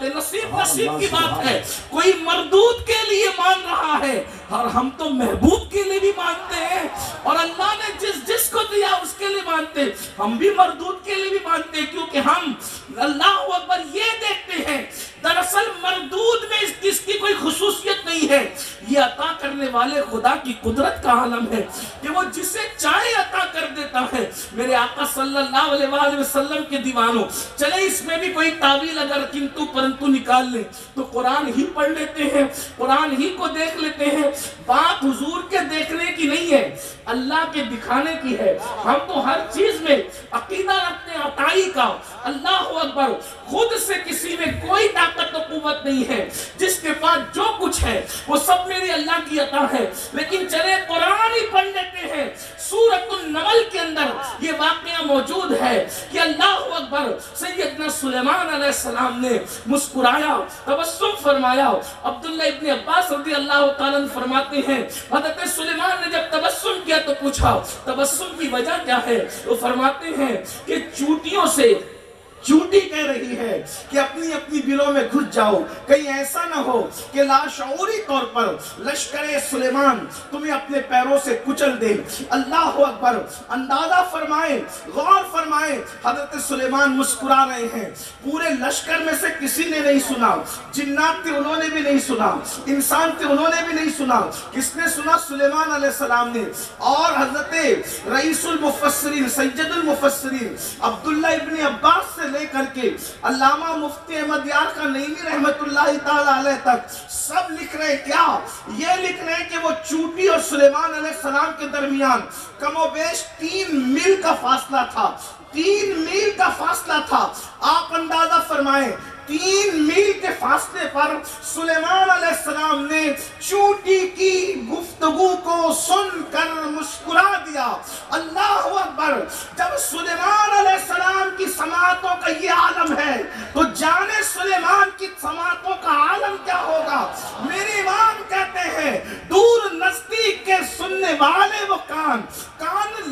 نصیب کی بات ہے. کوئی مردود کے لیے مان رہا ہے اور ہم تو محبوب کے لیے بھی مانتے ہیں, اور اللہ نے جس کو دیا اس کے لیے مانتے ہیں. ہم بھی مردود کے لیے بھی مانتے ہیں, کیونکہ ہم اللہ اکبر یہ دیکھتے ہیں دراصل مردود میں اس کی کوئی خصوصیت نہیں ہے. یہ عطا کرنے والے خدا کی قدرت کا عالم ہے کہ وہ جسے چاہے عطا کر دیتا ہے. میرے آقا صلی اللہ علیہ وآلہ وسلم کے دیوانوں, چلے اس میں بھی کوئی تعویل اگر کنتو پرنتو نکال لیں تو قرآن ہی پڑھ لیتے ہیں, قرآن ہی کو دیکھ لیتے ہیں. بات حضور کے دیکھنے کی نہیں ہے, اللہ کے دکھانے کی ہے. ہم تو ہر چیز میں عقیدہ رکھتے ہیں عطائی کا. اللہ اکبر, خود سے کسی میں کوئی طاقت و قوت نہیں ہے. جس کے پاس جو کچھ ہے وہ سب میری اللہ کی عطا ہے. لیکن چلے قرآن ہی پڑھ لیتے ہیں. سورۃ النمل کے اندر یہ واقعہ موجود ہے کہ اللہ اکبر سیدنا سلیمان علیہ السلام نے مسکرایا, تبسم فرمایا. عبداللہ ابن عباس رضی اللہ تعالیٰ عنہ فرماتے ہیں حضرت سلیمان نے جب تبسم کیا تو پوچھا تبسم کی وجہ کیا ہے. وہ فرماتے ہیں کہ چوٹیوں سے چوٹی کہہ رہی ہے کہ اپنی اپنی دلوں میں گھس جاؤ, کہیں ایسا نہ ہو کہ لاشعوری طور پر لشکر سلیمان تمہیں اپنے پیروں سے کچل دے. اللہ اکبر, اندازہ فرمائیں, غور فرمائیں, حضرت سلیمان مسکرا رہے ہیں. پورے لشکر میں سے کسی نے نہیں سنا, جنات تھے انہوں نے بھی نہیں سنا, انسان تھے انہوں نے بھی نہیں سنا. کس نے سنا؟ سلیمان علیہ السلام نے. اور حضرت رئیس المفسرین سید المفسرین عبداللہ ابن عباس سے لے کر کے علامہ مفتی احمد یار کا نعیمی رحمت اللہ تعالی علیہ تک سب لکھ رہے کیا؟ یہ لکھ رہے کہ وہ چوٹی اور سلیمان علیہ السلام کے درمیان کم و بیش 3 میل کا فاصلہ تھا. 3 میل کا فاصلہ تھا. آپ اندازہ فرمائیں 3 میل کے فاصلے پر سلیمان علیہ السلام نے چوٹی کی گفتگو کو سن کر مسکرا دیا. اللہ اکبر, جب سلیمان علیہ السلام کی سماعتوں کا یہ عالم ہے تو جانے سلیمان کی سماعتوں کا عالم کیا ہوگا. میرے امام کہتے ہیں دور نزدیک کے سننے والے وہ کان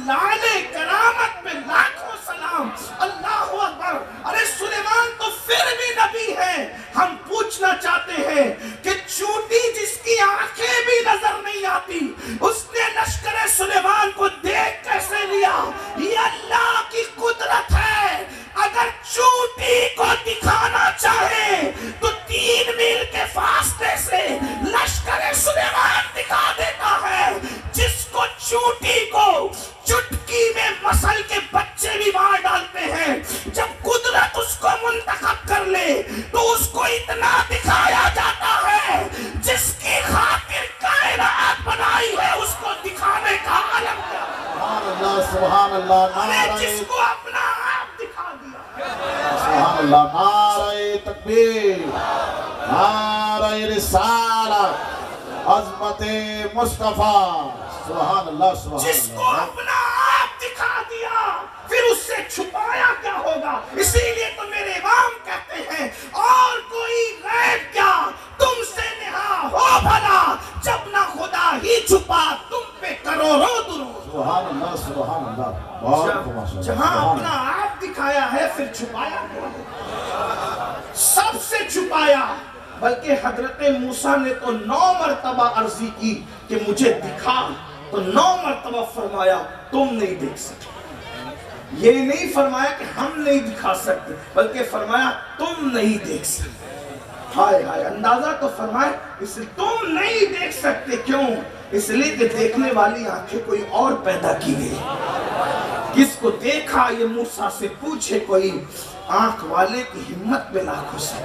لالے کرامت میں لاکھوں سلام. اللہ اکبر, ارے سلیمان تو پھر بھی نبی ہے. ہم پوچھنا چاہتے ہیں کہ چوٹی جس کی آنکھیں بھی نظر نہیں آتی اس نے لشکر سلیمان کو دیکھ کیسے لیا؟ یہ اللہ کی قدرت ہے. اگر چوٹی کو دکھانا چاہے تو 3 میل کے فاصلے سے لشکر سلیمان دکھا دیتا ہے. جس کو چوٹی کو چٹکی میں مسل کے بچے بھی مار ڈالتے ہیں, جب قدرت اس کو منتخب کر لے تو اس کو اتنا دکھایا جاتا ہے. جس کی خاطر کائنات بنائی ہے اس کو دکھانے کا عالم کیا ہے. سبحان اللہ, جس کو اپنا آپ دکھا دیا. سبحان اللہ, نعرہ تکبیر, نعرہ رسالت, عظمت مصطفیٰ. سبحان اللہ, سبحان اللہ. جس کو اپنا آپ دکھا دیا پھر اس سے چھپایا کیا ہوگا. اسی لیے تو میرے امام کہتے ہیں اور کوئی غیب کیا تم سے نہا ہو بھلا, جب نہ خدا ہی چھپا تم پہ کروڑوں درود. سبحان اللہ, سبحان اللہ. جہاں اپنا آپ دکھایا ہے پھر چھپایا کیا؟ سب سے چھپایا. بلکہ حضرت موسیٰ نے تو 9 مرتبہ عرضی کی کہ مجھے دکھا, تو 9 مرتبہ فرمایا تم نہیں دیکھ سکتے. یہ نہیں فرمایا کہ ہم نہیں دکھا سکتے, بلکہ فرمایا تم نہیں دیکھ سکتے. ہائے ہائے, اندازہ تو فرمایا اس لیے تم نہیں دیکھ سکتے. کیوں؟ اس لیے کہ دیکھنے والی آنکھیں کوئی اور پیدا کی گئی. کس کو دیکھا یہ موسیٰ سے پوچھے کوئی, آنکھ والے کی ہمت میں لاکھوں سے.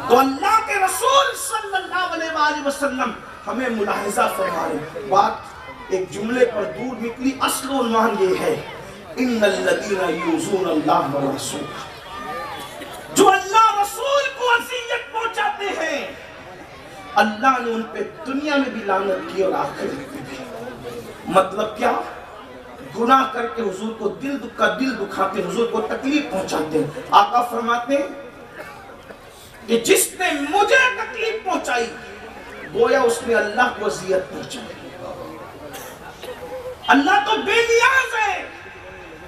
تو اللہ کے رسول صلی اللہ علیہ وآلہ وسلم ہمیں ملاحظہ فرمائے. بات ایک جملے پر دور نکلی, اصل عنوان یہ ہے ان الذین یؤذون اللہ ورسولہ, جو اللہ رسول کو اذیت پہنچاتے ہیں اللہ نے ان پہ دنیا میں بھی لعنت کی اور آخرت میں بھی. مطلب کیا؟ گناہ کر کے حضور کو دل دکھاتے, حضور کو تکلیف پہنچاتے ہیں. آقا فرماتے ہیں کہ جس نے مجھے تکلیف پہنچائی گویا اس نے اللہ کو اذیت پہنچائی. اللہ تو بے نیاز ہے,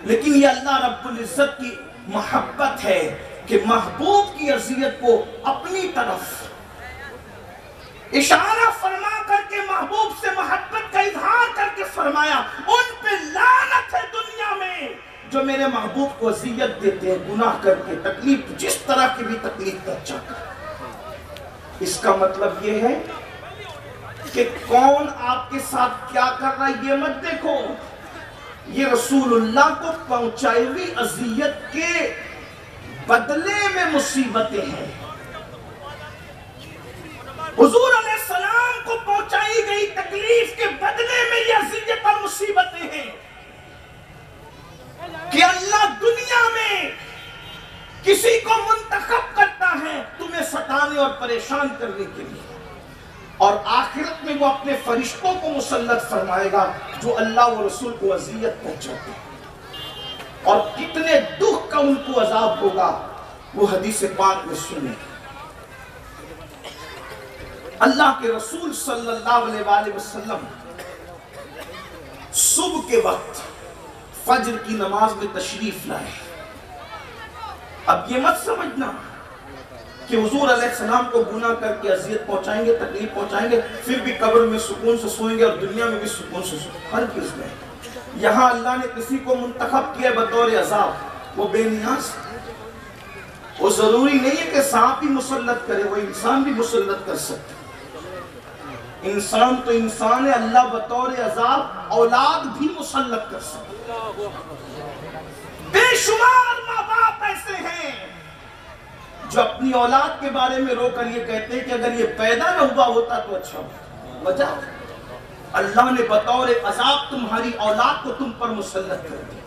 لیکن یہ اللہ رب العزت کی محبت ہے. کہ محبوب کی اذیت کو اپنی طرف اشارہ فرما کر کے محبوب سے محبت کا اظہار کر کے فرمایا ان پہ لعنت ہے دنیا میں جو میرے محبوب کو اذیت دیتے ہیں گناہ کر کے، تکلیف جس طرح کی بھی تکلیف پہنچا کر۔ اس کا مطلب یہ ہے کہ کون آپ کے ساتھ کیا کر رہا ہے یہ مت دیکھو، یہ رسول اللہ کو پہنچائی ہوئی اذیت کے بدلے میں مصیبتیں ہیں، حضور علیہ السلام کو پہنچائی گئی تکلیف کے بدلے میں یہ اذیت اور مصیبتیں ہیں کہ اللہ دنیا میں کسی کو منتخب کرتا ہے تمہیں ستانے اور پریشان کرنے کے لیے، اور آخرت میں وہ اپنے فرشتوں کو مسلط فرمائے گا جو اللہ و رسول کو اذیت پہنچاتے ہیں، اور کتنے دکھ کا ان کو عذاب ہوگا وہ حدیث پاک میں سنیں۔ اللہ کے رسول صلی اللہ علیہ وآلہ وسلم صبح کے وقت فجر کی نماز میں تشریف لائے۔ اب یہ مت سمجھنا کہ حضور علیہ السلام کو گناہ کر کے اذیت پہنچائیں گے، تکلیف پہنچائیں گے، پھر بھی قبر میں سکون سے سوئیں گے اور دنیا میں بھی سکون سے سوئیں گے۔ ہر چیز میں یہاں اللہ نے کسی کو منتخب کیا بطور عذاب، وہ بے نیاز، وہ ضروری نہیں ہے کہ سانپ ہی مسلط کرے، وہ انسان بھی مسلط کر سکتے۔ انسان تو انسان ہے، اللہ بطور عذاب اولاد بھی مسلط کر سکتے۔ بے شمار ماں باپ ایسے ہیں جو اپنی اولاد کے بارے میں رو کر یہ کہتے ہیں کہ اگر یہ پیدا نہ ہوا ہوتا تو اچھا ہوتا۔ وجہ اللہ نے بطور عذاب تمہاری اولاد کو تم پر مسلط کر دیا۔